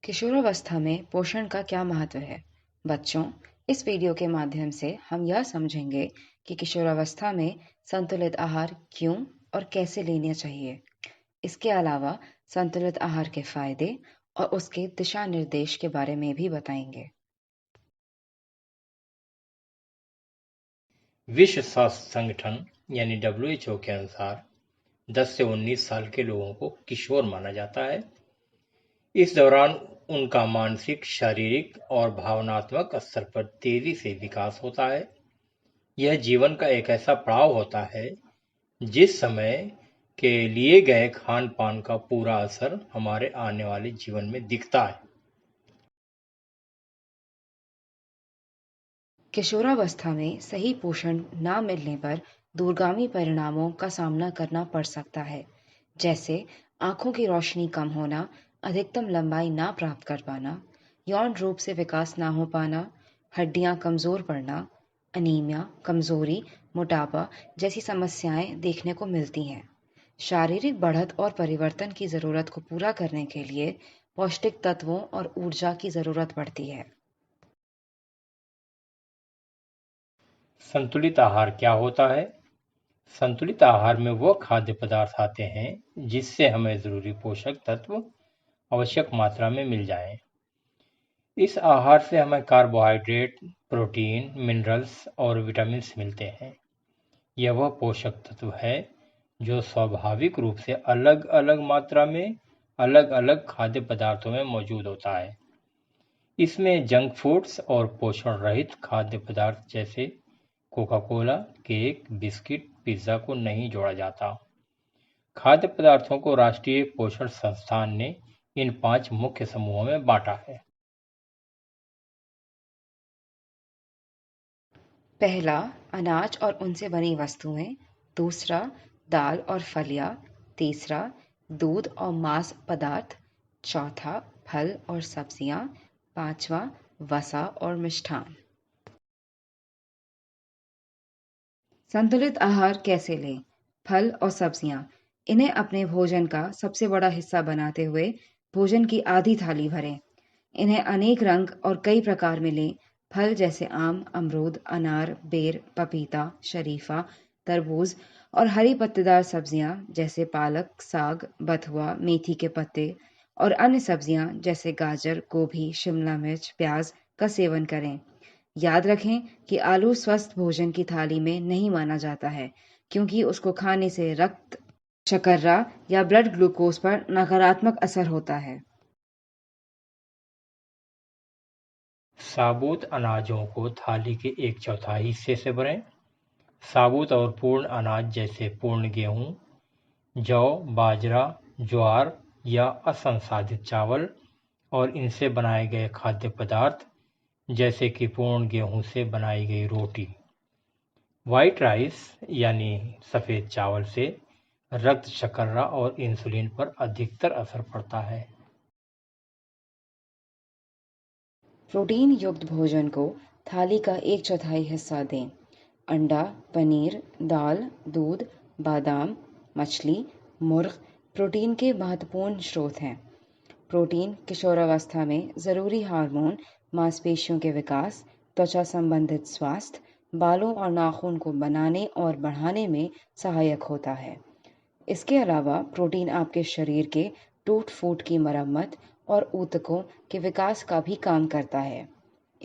किशोरावस्था में पोषण का क्या महत्व है? बच्चों, इस वीडियो के माध्यम से हम यह समझेंगे कि किशोरावस्था में संतुलित आहार क्यों और कैसे लेना चाहिए। इसके अलावा संतुलित आहार के फायदे और उसके दिशा निर्देश के बारे में भी बताएंगे। विश्व स्वास्थ्य संगठन यानी WHO के अनुसार 10 से 19 साल के लोगों को किशोर माना जाता है। इस दौरान उनका मानसिक, शारीरिक और भावनात्मक स्तर पर तेजी से विकास होता है। यह जीवन का एक ऐसा पड़ाव होता है जिस समय के लिए गए खान-पान का पूरा असर हमारे आने वाले जीवन में दिखता है। किशोरावस्था में सही पोषण न मिलने पर दूरगामी परिणामों का सामना करना पड़ सकता है, जैसे आंखों की रोशनी कम होना, अधिकतम लंबाई ना प्राप्त कर पाना, यौन रूप से विकास ना हो पाना, हड्डियां कमजोर पड़ना, अनीमिया, कमजोरी, मोटापा जैसी समस्याएं देखने को मिलती हैं। शारीरिक बढ़त और परिवर्तन की जरूरत को पूरा करने के लिए पौष्टिक तत्वों और ऊर्जा की जरूरत पड़ती है। संतुलित आहार क्या होता है? संतुलित आहार में वो खाद्य पदार्थ आते हैं जिससे हमें जरूरी पोषक तत्व आवश्यक मात्रा में मिल जाएं। इस आहार से हमें कार्बोहाइड्रेट, प्रोटीन, मिनरल्स और विटामिन्स मिलते हैं। यह वह पोषक तत्व है जो स्वाभाविक रूप से अलग-अलग मात्रा में अलग-अलग खाद्य पदार्थों में मौजूद होता है। इसमें जंक फूड्स और पोषण रहित खाद्य पदार्थ जैसे Coca Cola, cake, biscuit, pizza को नहीं जोड़ा जाता। खाद्य पदार्थों को राष्ट्रीय पोषण संस्थान ने इन 5 मुख्य समूहों में बांटा है। पहला, अनाज और उनसे बनी वस्तुएं। दूसरा, दाल और फलियां। तीसरा, दूध और मांस पदार्थ। चौथा, फल और सब्जियां। पांचवा, वसा और मिष्ठान। संतुलित आहार कैसे लें? फल और सब्जियां, इन्हें अपने भोजन का सबसे बड़ा हिस्सा बनाते हुए भोजन की आधी थाली भरें। इन्हें अनेक रंग और कई प्रकार में लें। फल जैसे आम, अमरूद, अनार, बेर, पपीता, शरीफा, तरबूज और हरी पत्तेदार सब्जियां जैसे पालक, साग, बथुआ, मेथी के पत्ते और अन्य सब्जियां जैसे गाजर, गोभी, शिमला मिर्च, प्याज का सेवन करें। याद रखें कि आलू स्वस्थ भोजन की थाली में नहीं माना जाता है, क्योंकि उसको खाने से रक्त शर्करा या ब्लड ग्लूकोज पर नकारात्मक असर होता है। साबुत अनाजों को थाली के 1/4 हिस्से से भरें। साबुत और पूर्ण अनाज जैसे पूर्ण गेहूं, जौ, बाजरा, ज्वार या असंसाधित चावल और इनसे बनाए गए खाद्य पदार्थ जैसे कि पूर्ण गेहूं से बनाई गई रोटी। व्हाइट राइस यानी सफ़ेद चावल से रक्त शर्करा और इंसुलिन पर अधिकतर असर पड़ता है। प्रोटीन युक्त भोजन को थाली का 1/4 हिस्सा दें। अंडा, पनीर, दाल, दूध, बादाम, मछली, मुर्ग प्रोटीन के महत्वपूर्ण स्रोत हैं। प्रोटीन किशोरावस्था में जरूरी हार्मोन, मांसपेशियों के विकास, त्वचा संबंधित स्वास्थ्य, बालों और नाखून को बनाने और बढ़ाने में सहायक होता है। इसके अलावा प्रोटीन आपके शरीर के टूट-फूट की मरम्मत और ऊतकों के विकास का भी काम करता है।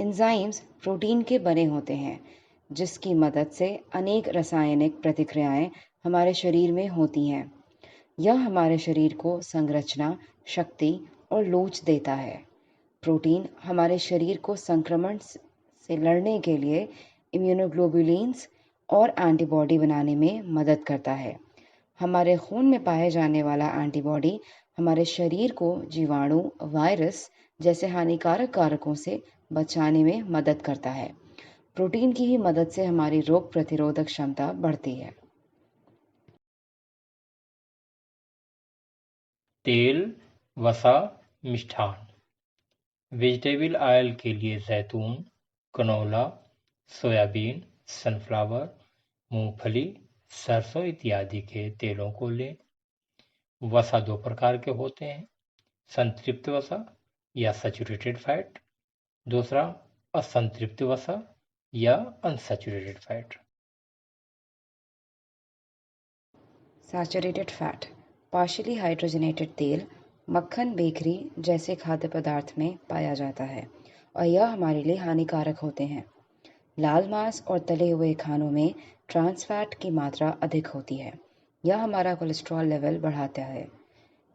एंजाइम्स प्रोटीन के बने होते हैं, जिसकी मदद से अनेक रासायनिक प्रतिक्रियाएं हमारे शरीर में होती हैं। यह हमारे शरीर को संरचना, शक्ति और लोच देता है। प्रोटीन हमारे शरीर को संक्रमण से लड़ने के लिए इम्यूनोग्लोबुलिन्स और एंटीबॉडी बनाने में मदद करता है। हमारे खून में पाए जाने वाला एंटीबॉडी हमारे शरीर को जीवाणु, वायरस जैसे हानिकारक कारकों से बचाने में मदद करता है। प्रोटीन की ही मदद से हमारी रोग प्रतिरोधक क्षमता बढ़ती है। तेल, वसा, मिष्ठान। वेजिटेबल ऑयल के लिए जैतून, कनोला, सोयाबीन, सनफ्लावर, मूंगफली, सरसों इत्यादि के तेलों को लें। वसा 2 प्रकार के होते हैं। संतृप्त वसा या सैचुरेटेड फैट, दूसरा असंतृप्त वसा या unsaturated fat. Saturated fat partially hydrogenated तेल, मक्खन, बेकरी जैसे खाद्य पदार्थ में पाया जाता है और यह हमारे लिए हानिकारक होते हैं। लाल मांस और तले हुए खानों में ट्रांस फैट की मात्रा अधिक होती है। यह हमारा कोलेस्ट्रॉल लेवल बढ़ाता है,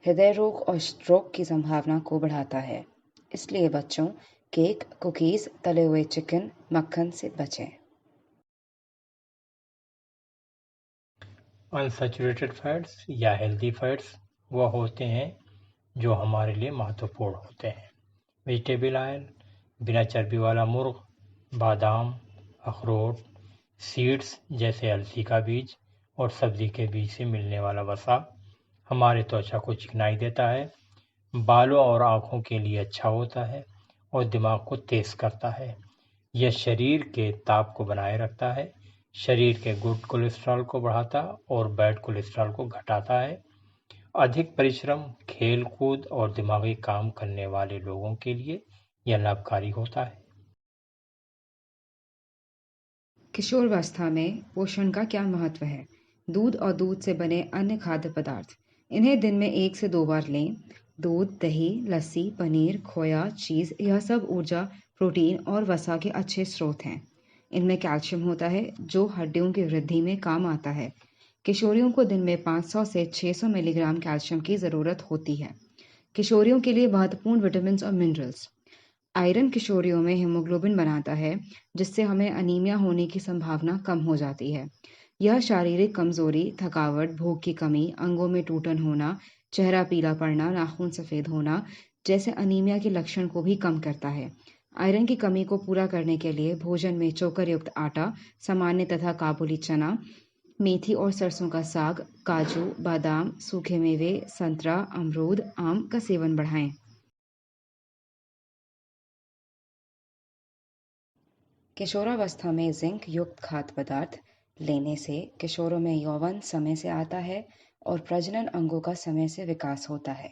हृदय रोग और स्ट्रोक की संभावना को बढ़ाता है। इसलिए बच्चों, केक, कुकीज़, तले हुए चिकन, मक्खन से बचें। अनसैचुरेटेड फैट्स या हेल्दी फैट्स वह होते हैं जो हमारे लिए महत्वपूर्ण होते हैं। वेजिटेबल ऑयल, बिना चर्बी वाला मुर्ग, बादाम, अखरोट, सीड्स जैसे अलसी का बीज और सब्जी के बीज से मिलने वाला वसा हमारे त्वचा को चिकनाई देता है, बालों और आँखों के लिए अच्छा होता है और दिमाग को तेज करता है। यह शरीर के ताप को बनाए रखता है, शरीर के गुड कोलेस्ट्रॉल को बढ़ाता और बैड कोलेस्ट्रॉल को घटाता है। अधिक परिश्रम, खेल कूद और दिमागी काम करने वाले लोगों के लिए यह लाभकारी होता है। किशोरावस्था में पोषण का क्या महत्व है? दूध और दूध से बने अन्य खाद्य पदार्थ इन्हें दिन में 1 से 2 बार लें। दूध, दही, लस्सी, पनीर, खोया, चीज़ यह सब ऊर्जा, प्रोटीन और वसा के अच्छे स्रोत हैं। इनमें कैल्शियम होता है जो हड्डियों की वृद्धि में काम आता है। किशोरियों को दिन में 500 से 600 मिलीग्राम कैल्शियम की ज़रूरत होती है। किशोरियों के लिए महत्वपूर्ण विटामिन और मिनरल्स। आयरन किशोरियों में हीमोग्लोबिन बनाता है, जिससे हमें अनीमिया होने की संभावना कम हो जाती है। यह शारीरिक कमजोरी, थकावट, भूख की कमी, अंगों में टूटन होना, चेहरा पीला पड़ना, नाखून सफ़ेद होना जैसे अनीमिया के लक्षण को भी कम करता है। आयरन की कमी को पूरा करने के लिए भोजन में चोकर युक्त आटा, सामान्य तथा काबुली चना, मेथी और सरसों का साग, काजू, बादाम, सूखे मेवे, संतरा, अमरूद, आम का सेवन बढ़ाएं। किशोरावस्था में जिंक युक्त खाद्य पदार्थ लेने से किशोरों में यौवन समय से आता है और प्रजनन अंगों का समय से विकास होता है।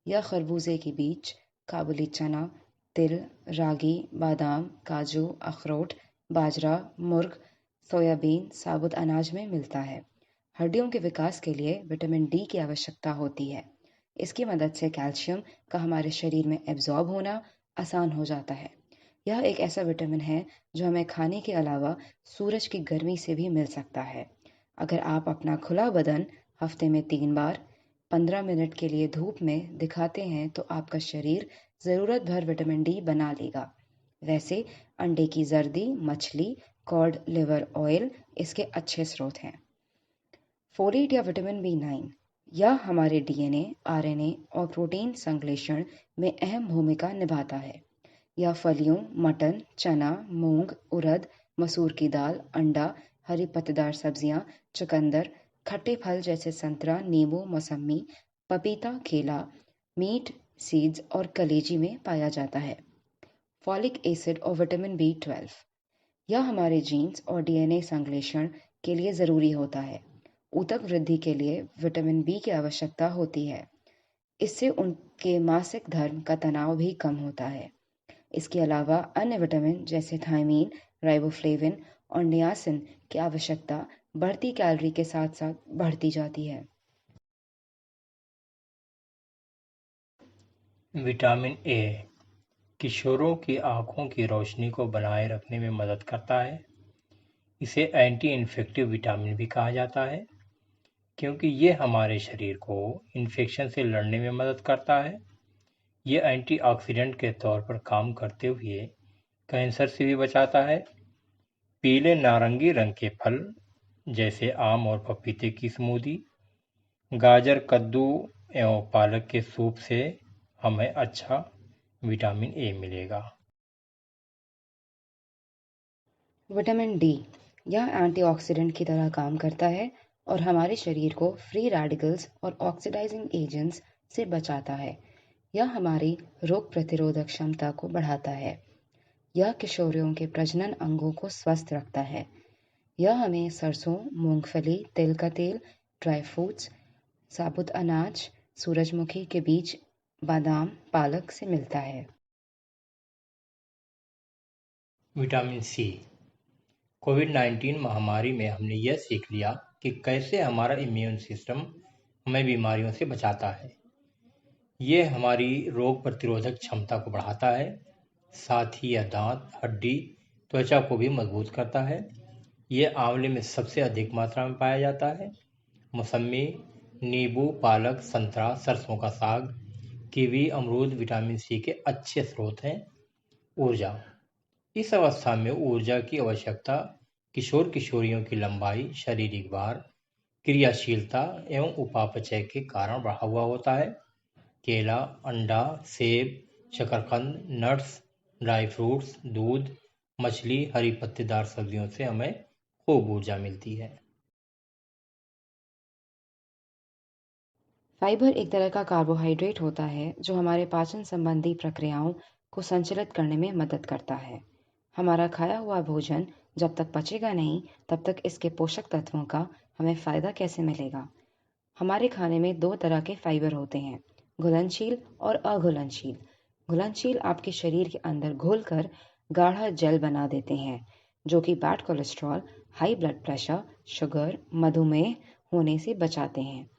यह खरबूजे के बीज, काबुली चना, तिल, रागी, बादाम, काजू, अखरोट, बाजरा, मुर्ग, सोयाबीन, साबुत अनाज में मिलता है। हड्डियों के विकास के लिए विटामिन डी की आवश्यकता होती है। इसकी मदद से कैल्शियम का हमारे शरीर में एब्जॉर्ब होना आसान हो जाता है। यह एक ऐसा विटामिन है जो हमें खाने के अलावा सूरज की गर्मी से भी मिल सकता है। अगर आप अपना खुला बदन हफ्ते में 3 बार 15 मिनट के लिए धूप में दिखाते हैं तो आपका शरीर ज़रूरत भर विटामिन डी बना लेगा। वैसे अंडे की जर्दी, मछली, कॉड लिवर ऑयल इसके अच्छे स्रोत हैं। फोलेट या विटामिन बी9 यह हमारे डीएनए, आरएनए और प्रोटीन संश्लेषण में अहम भूमिका निभाता है। यह फलियों, मटन, चना, मूंग, उड़द, मसूर की दाल, अंडा, हरी पत्तेदार सब्जियां, चुकंदर, खट्टे फल जैसे संतरा, नींबू, मौसमी, पपीता, केला, मीट, सीड्स और कलेजी में पाया जाता है। फॉलिक एसिड और विटामिन बी12 यह हमारे जीन्स और डीएनए संश्लेषण के लिए ज़रूरी होता है। ऊतक वृद्धि के लिए विटामिन बी की आवश्यकता होती है। इससे उनके मासिक धर्म का तनाव भी कम होता है। इसके अलावा अन्य विटामिन जैसे थायमीन, राइबोफ्लेविन और नियासिन की आवश्यकता बढ़ती कैलोरी के साथ साथ बढ़ती जाती है। विटामिन ए किशोरों की आँखों की रोशनी को बनाए रखने में मदद करता है। इसे एंटी इन्फेक्टिव विटामिन भी कहा जाता है क्योंकि ये हमारे शरीर को इन्फेक्शन से लड़ने में मदद करता है। ये एंटीऑक्सीडेंट के तौर पर काम करते हुए कैंसर से भी बचाता है। पीले नारंगी रंग के फल जैसे आम और पपीते की स्मूदी, गाजर, कद्दू एवं पालक के सूप से हमें अच्छा विटामिन ए मिलेगा। विटामिन डी यह एंटीऑक्सीडेंट की तरह काम करता है और हमारे शरीर को फ्री रेडिकल्स और ऑक्सीडाइजिंग एजेंट्स से बचाता है। यह हमारी रोग प्रतिरोधक क्षमता को बढ़ाता है। यह किशोरियों के प्रजनन अंगों को स्वस्थ रखता है। यह हमें सरसों, मूंगफली, तिल का तेल, ड्राई फ्रूट्स, साबुत अनाज, सूरजमुखी के बीज बादाम पालक से मिलता है। Vitamin C. कोविड-19 महामारी में हमने यह सीख लिया कि कैसे हमारा इम्यून सिस्टम हमें बीमारियों से बचाता है। ये हमारी रोग प्रतिरोधक क्षमता को बढ़ाता है, साथ ही यह दांत, हड्डी, त्वचा को भी मजबूत करता है। ये आंवले में सबसे अधिक मात्रा में पाया जाता है। मौसमी, नींबू, पालक, संतरा, सरसों का साग, कीवी, अमरूद विटामिन सी के अच्छे स्रोत हैं। ऊर्जा। इस अवस्था में ऊर्जा की आवश्यकता किशोर किशोरियों की लंबाई, शारीरिक भार, क्रियाशीलता एवं उपापचय के कारण बढ़ा हुआ होता है। केला, अंडा, सेब, शकरकंद, नट्स, ड्राई फ्रूट्स, दूध, मछली, हरी पत्तेदार सब्जियों से हमें खूब ऊर्जा मिलती है। फाइबर एक तरह का कार्बोहाइड्रेट होता है जो हमारे पाचन संबंधी प्रक्रियाओं को संचालित करने में मदद करता है। हमारा खाया हुआ भोजन जब तक पचेगा नहीं, तब तक इसके पोषक तत्वों का हमें फायदा कैसे मिलेगा? हमारे खाने में दो तरह के फाइबर होते हैं, घुलनशील और अघुलनशील। घुलनशील आपके शरीर के अंदर घुलकर गाढ़ा जेल बना देते हैं, जो कि bad cholesterol, high blood pressure, sugar, मधुमेह होने से बचाते हैं।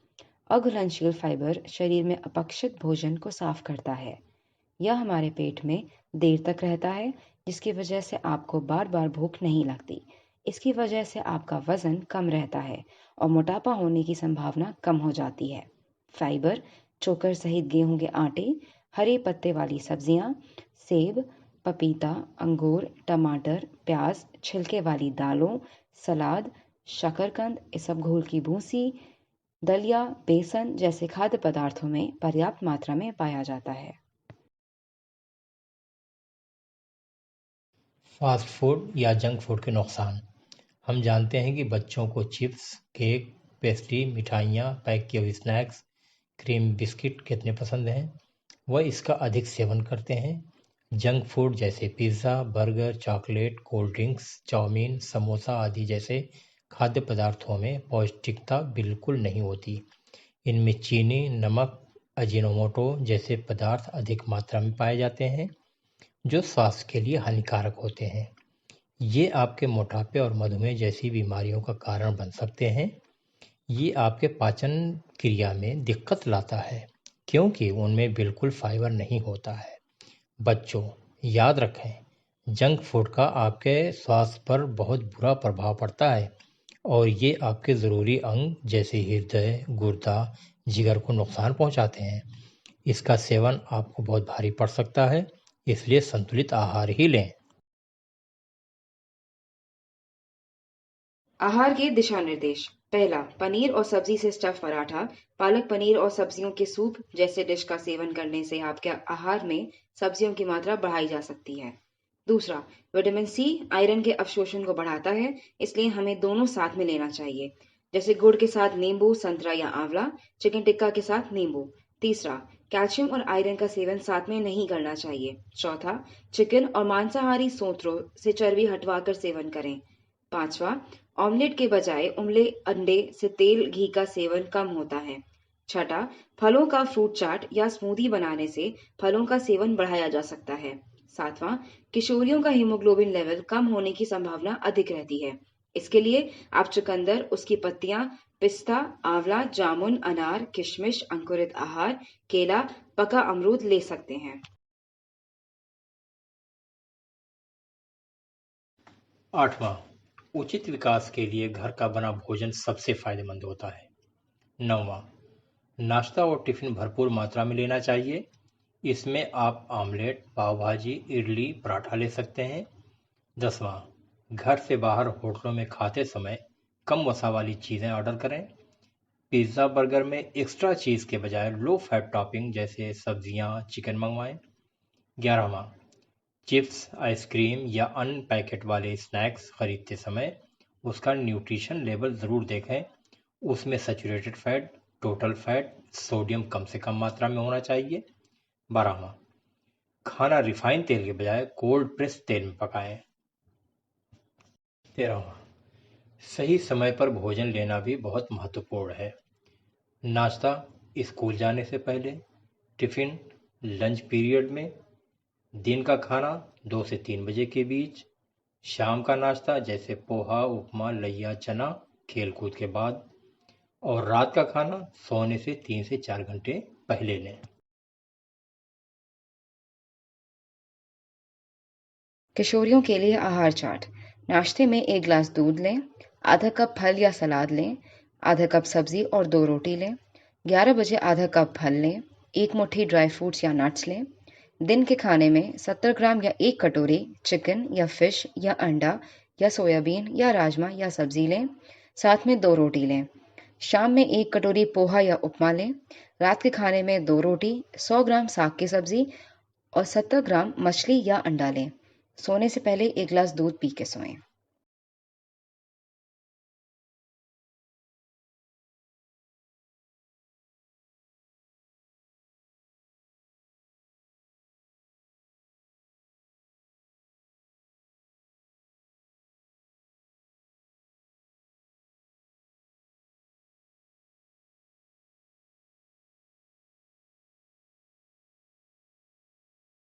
अघुलनशील फाइबर शरीर में अपक्षित भोजन को साफ करता है। यह हमारे पेट में देर तक रहता है, जिसकी वजह से आपको बार बार भूख नहीं लगती। इसकी वजह से आपका वजन कम रहता है और मोटापा होने की संभावना कम हो जाती है। फाइबर चोकर सहित गेहूं के आटे, हरे पत्ते वाली सब्जियां, सेब, पपीता, अंगूर, टमाटर, प्याज, छिलके वाली दालों, सलाद, शकरकंद, इसबगोल की भूसी, दलिया, बेसन जैसे खाद्य पदार्थों में पर्याप्त मात्रा में पाया जाता है। फास्ट फूड या जंक फूड के नुकसान। हम जानते हैं कि बच्चों को चिप्स, केक, पेस्ट्री, मिठाइयाँ, पैक किए हुए स्नैक्स, क्रीम बिस्किट कितने पसंद हैं। वह इसका अधिक सेवन करते हैं। जंक फूड जैसे pizza, burger, chocolate, cold drinks, chowmein, samosa आदि जैसे खाद्य पदार्थों में पौष्टिकता बिल्कुल नहीं होती। इनमें चीनी, नमक, अजीनोमोटो जैसे पदार्थ अधिक मात्रा में पाए जाते हैं, जो स्वास्थ्य के लिए हानिकारक होते हैं। ये आपके मोटापे और मधुमेह जैसी बीमारियों का कारण बन सकते हैं। ये आपके पाचन क्रिया में दिक्कत लाता है, क्योंकि उनमें बिल्कुल फाइबर नहीं होता है। बच्चों, याद रखें, जंक फूड का आपके स्वास्थ्य पर बहुत बुरा प्रभाव पड़ता है और ये आपके ज़रूरी अंग जैसे हृदय, गुर्दा, जिगर को नुकसान पहुंचाते हैं। इसका सेवन आपको बहुत भारी पड़ सकता है, इसलिए संतुलित आहार ही लें। आहार के दिशा निर्देश। पहला, पनीर और सब्जी से स्टफ पराठा। पालक पनीर और सब्जियों के सूप जैसे डिश का सेवन करने से आपके आहार में सब्जियों की मात्रा बढ़ाई जा सकती है। दूसरा, विटामिन सी आयरन के अवशोषण को बढ़ाता है, इसलिए हमें दोनों साथ में लेना चाहिए, जैसे गुड़ के साथ नींबू, संतरा या आंवला, चिकन टिक्का के साथ नींबू। तीसरा, कैल्शियम और आयरन का सेवन साथ में नहीं करना चाहिए। चौथा, चिकन और मांसाहारी सोत्रों से चर्बी हटवाकर सेवन करें। पांचवा, ऑमलेट के बजाय उबले अंडे से तेल घी का सेवन कम होता है। छठा, फलों का फ्रूट चाट या स्मूदी बनाने से फलों का सेवन बढ़ाया जा सकता है। सातवां, किशोरियों का हीमोग्लोबिन लेवल कम होने की संभावना अधिक रहती है। इसके लिए आप चुकंदर, उसकी पत्तियां, पिस्ता, आंवला, जामुन, अनार, किशमिश, अंकुरित आहार, केला, पका अमरूद ले सकते हैं। 8वां, उचित विकास के लिए घर का बना भोजन सबसे फायदेमंद होता है। 9वां, नाश्ता और टिफिन भरपूर मात्रा में लेना चाहिए। इसमें आप आमलेट, पाव भाजी, इडली, पराठा ले सकते हैं। 10वां, घर से बाहर होटलों में खाते समय कम वसा वाली चीज़ें ऑर्डर करें। पिज़्ज़ा, बर्गर में एक्स्ट्रा चीज़ के बजाय लो फैट टॉपिंग जैसे सब्जियां, चिकन मंगवाएं। 11वां, चिप्स, आइसक्रीम या अन्य पैकेट वाले स्नैक्स खरीदते समय उसका न्यूट्रिशन लेवल ज़रूर देखें। उसमें saturated fat, total fat, sodium कम से कम मात्रा में होना चाहिए। 12वां, खाना रिफाइंड तेल के बजाय कोल्ड प्रेस तेल में पकाएं। 13वां, सही समय पर भोजन लेना भी बहुत महत्वपूर्ण है। नाश्ता स्कूल जाने से पहले, टिफ़िन लंच पीरियड में, दिन का खाना 2 से 3 बजे के बीच, शाम का नाश्ता जैसे पोहा, उपमा, लैया, चना खेल कूद के बाद, और रात का खाना सोने से 3 से 4 घंटे पहले लें। किशोरियों के लिए आहार चार्ट। नाश्ते में 1 गिलास दूध लें, आधा कप फल या सलाद लें, आधा कप सब्जी और 2 रोटी लें। 11 बजे आधा कप फल लें, 1 मुट्ठी ड्राई फ्रूट्स या नट्स लें। दिन के खाने में 70 ग्राम या 1 कटोरी चिकन या फिश या अंडा या सोयाबीन या राजमा या सब्जी लें, साथ में 2 रोटी लें। शाम में 1 कटोरी पोहा या उपमा लें। रात के खाने में 2 रोटी, 100 ग्राम साग की सब्जी और 70 ग्राम मछली या अंडा लें। सोने से पहले 1 गिलास दूध पी के सोएं।